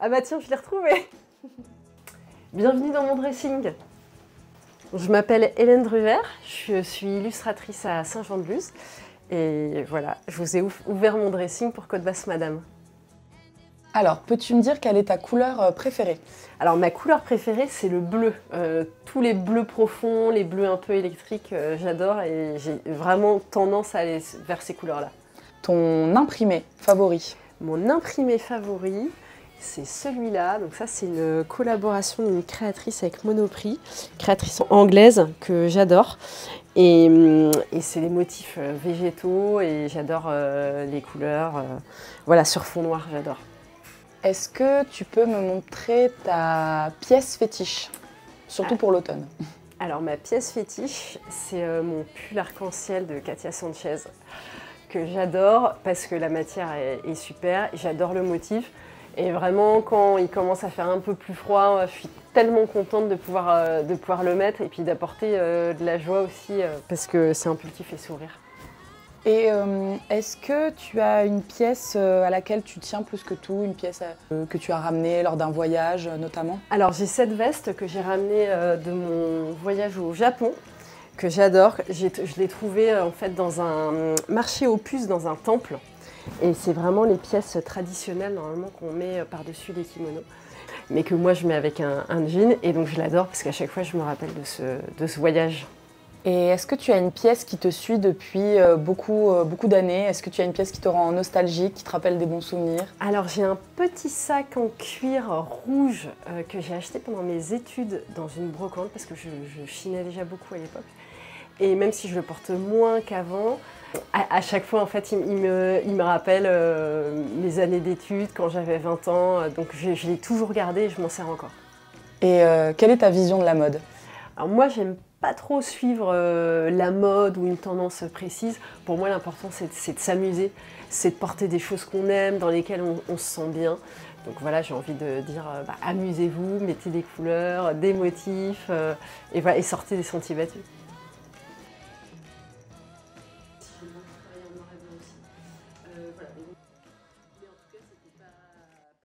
Ah bah tiens, je l'ai retrouvé. Bienvenue dans mon dressing. Je m'appelle Hélène Druver, je suis illustratrice à Saint-Jean-de-Luz. Et voilà, je vous ai ouvert mon dressing pour Côte Basse Madame. Alors, peux-tu me dire quelle est ta couleur préférée? Alors ma couleur préférée, c'est le bleu. Tous les bleus profonds, les bleus un peu électriques, j'adore et j'ai vraiment tendance à aller vers ces couleurs-là. Ton imprimé favori? Mon imprimé favori, c'est celui-là. Donc ça, c'est une collaboration d'une créatrice avec Monoprix, créatrice anglaise que j'adore. Et c'est des motifs végétaux et j'adore les couleurs. Voilà, sur fond noir, j'adore. Est-ce que tu peux me montrer ta pièce fétiche? Surtout pour l'automne. Alors ma pièce fétiche, c'est mon pull arc-en-ciel de Katia Sanchez, que j'adore parce que la matière est super, j'adore le motif. Et vraiment, quand il commence à faire un peu plus froid, je suis tellement contente de pouvoir le mettre et puis d'apporter de la joie aussi, parce que c'est un pull qui fait sourire. Et est-ce que tu as une pièce à laquelle tu tiens plus que tout, une pièce que tu as ramenée lors d'un voyage notamment? Alors j'ai cette veste que j'ai ramenée de mon voyage au Japon, que j'adore. Je l'ai trouvée en fait dans un marché aux puces, dans un temple. Et c'est vraiment les pièces traditionnelles normalement qu'on met par-dessus les kimonos. Mais que moi je mets avec un jean et donc je l'adore parce qu'à chaque fois je me rappelle de ce voyage. Et est-ce que tu as une pièce qui te suit depuis beaucoup d'années? Est-ce que tu as une pièce qui te rend nostalgique, qui te rappelle des bons souvenirs? Alors j'ai un petit sac en cuir rouge que j'ai acheté pendant mes études dans une brocante parce que je chinais déjà beaucoup à l'époque. Et même si je le porte moins qu'avant, à chaque fois en fait il me rappelle mes années d'études quand j'avais 20 ans. Donc je l'ai toujours gardé et je m'en sers encore. Et quelle est ta vision de la mode? Alors moi j'aime pas trop suivre la mode ou une tendance précise. Pour moi l'important c'est de s'amuser, c'est de porter des choses qu'on aime, dans lesquelles on se sent bien. Donc voilà, j'ai envie de dire amusez-vous, mettez des couleurs, des motifs et, voilà, et sortez des sentiers battus.